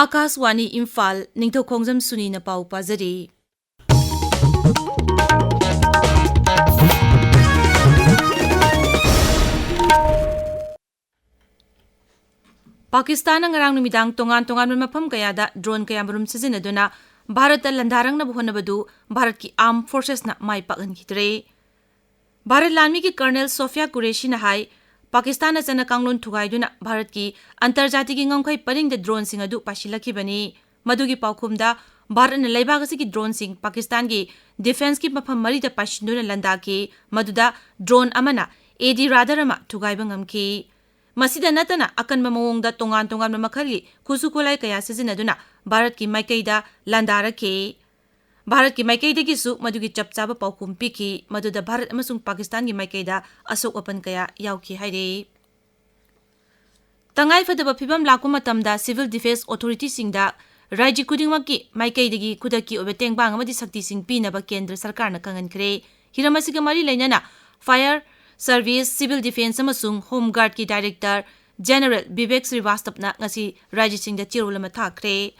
आकाशवाणी इम्फाल निंगथौखोंगजम सुनी न पाउ पाजरी Pakistan ngarang numidang tongan mafam kayada drone kaya marum sizinaduna Bharat landarang na buhonabadu Bharat ki Armed Forces na mai pakhankhidre Bharat Lanmi ki Colonel Sofia Qureshi na hai Pakistan na chana kanglon thugaiduna Bharat ki antarjati ki ngamkhai paring de drone sing adu pasilakhibani madugi paukhumda Bharat na laibagasi ki drone sing Pakistan ki defense ki mafam mari da pasinduna landa ki maduda drone amana AD radarama thugaiba ngamki Masida natana akan mamawongda tongan mamakali kusukulay kaya sizinaduna Bharat ki maikaida landara ke Bharat ki maikaida ki su madugi chapchaba paukum piki maduda Bharat amasung Pakistan ki maikaida asok apan kaya yauki haire Tangai fadaba phibam lakuma tamda Civil Defense Authority singda Raji kudingmaki maikaida gi kudaki obeteng bang amadi sakti sing pinaba kendra sarkar na kangankre hiramasiga mari lainana Fire Service Civil Defense amasung Home Guard ki Director General Vivek Srivastava ngasi Raji Singh da chirulama thakre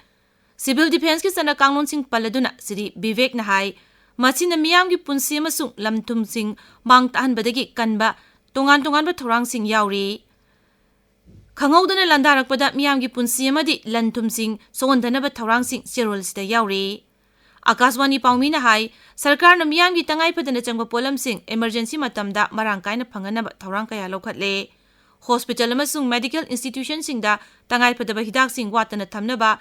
Civil Defense ki sana kanglon sing paladuna siri Vivek na hai masina miyam ki punsi amasung lamthum sing mang tahan badagi kanba tongan ba thorang sing yauri khangawdana landarakpada miyam ki punsi amadi lanthum sing songondana ba thorang sing chirul sida yauri Akaswani paumi na hai sarkar na miyam gi tangai padana changba polam sing emergency matamda marang kaina phangana ba thorang kaya lokhatle hospital amasung medical institution singda tangai padaba hidak sing watana thamna ba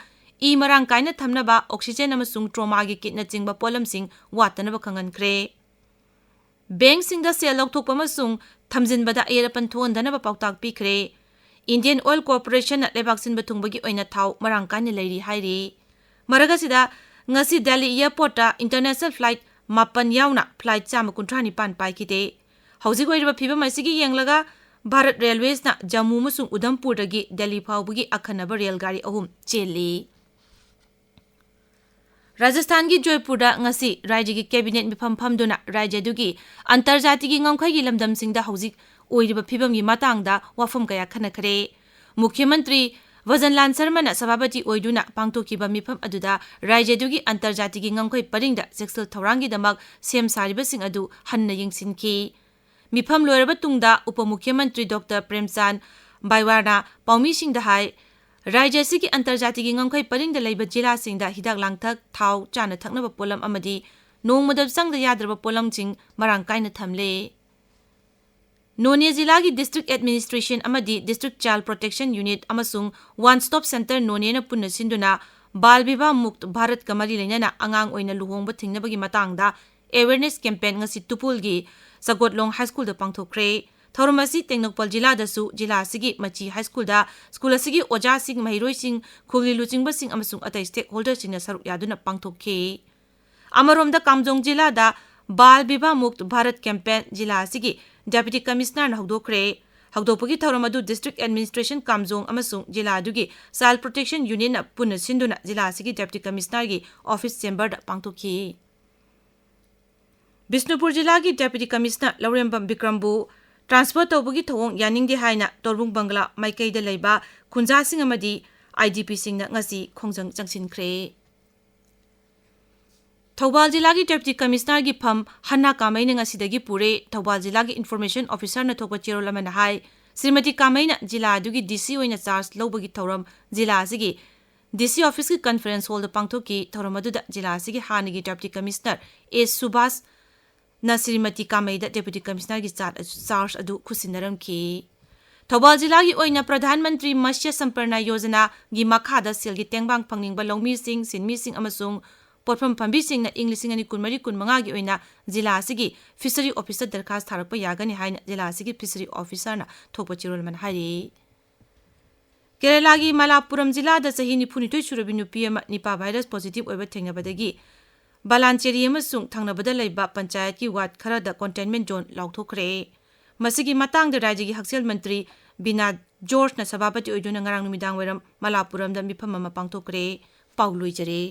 I marang kaina thamna ba oxygen amasung trauma gi kitna chingba polam sing watana ba khangan kre bank singda sel lokthokpa amasung thamjin bada erapan thondana ba pautak pikre Indian Oil Corporation na lebak sin bathung bagi oina thau marang kaina leiri hairi maragasida ngasi Delhi airport ta international flight mapan yauna flight chama kuntrani pan pai kite hauji goiriba phiba masigi yenglaga Bharat Railways na Jammu musung Udhampur dagi Delhi phawbugi akhanaba rail gari ahum cheli Rajasthan gi Joypur da ngasi rajya gi cabinet mifam phamduna rajya dugi antarjati gi ngamkhai gi lamdam singda hauji oiriba phibam gi matangda wafam kaya khanakhare Mukhyamantri Vajanlan Sharma na sababati oiduna pangthokiba mifam aduda rajya dugi antarjati gi ngamkhoi paringda sexual thorangi damak sem sariba sing adu hanna yingsinki mifam loiraba tungda upamukhyamantri Dr Premchand Baiwana paumi singda hai rajya sigi antarjati gi ngamkhoi paringda leiba jila singda hidak langthak thau chana thaknaba polam amadi nongmadab sangda yadraba polam ching marang kaina thamle Nonia Zilla ki District Administration amadi District Child Protection Unit amasung One Stop Center Nonia na punna sinduna Bal Vivah Mukt Bharat kamari lainana angang oina luhongba thingnabagi matangda awareness campaign ngasi Tupulgi Sagotlong High School da pangthokre Thorumasi Tengnokpal Jilla da su Jilla sigi Machi High School da school asigi oja sing mahiroi sing khugli luchingba sing amasung atai stakeholder sing na saruk yaduna pangthokhe Amarom da Kamjong Jilla da Bal Vivah Mukt Bharat campaign Jilla sigi Deputy Commissioner na hagdokpagi thauramadu District Administration Kamjong amasung Jilla adugi Child Protection Union na punna sinduna Jilla asigi Deputy Commissioner gi office chamber da pangthokhi Bishnupur Jilla gi Deputy Commissioner Laurembam Bikrambu transfer tawbagi thawong yaningdi haina Torbung Bangla maikaida leiba khunja sing amadi IDP singna ngasi khongjang changsinkhre Thawbal Jilla ki Deputy Commissioner gi pham Hanna Kamai na ngasidagi pure Thawbal Jilla ki Information Officer na thokpa chirol amana hai Srimati Kamai na Jilla adugi DC oina charge lobagi thauram Jilla asigi DC office ki conference hall da pangthoki thauram aduda Jilla asigi hanigi Deputy Commissioner A Subhas na Srimati Kamai da Deputy Commissioner gi charge adu khusinaram ki Thawbal Jilla gi oina Pradhan Mantri Matsya Samparna Yojana gi makhada selgi tengbang pangningba longmi sing sinmi sing amasung Potpam pambi sing na English ani kunmari kunmanga gi oina Jilla asigi fishery officer darkhas tharakpa yagani haina Jilla asigi fishery officer na thokpa chirol man hari Kerala gi Malappuram Jilla da sahi ni phunitoi surabi nupi ama Nipah virus positive oiba thengnabadagi Balancheri amasung thangnabada leiba panchayat ki ward khara da containment zone lauthokre masigi matang da rajya gi Haksel Mantri Bina George na sababati oiduna ngarang numidang weram Malappuram da mifam ama pangthokre pauloi jare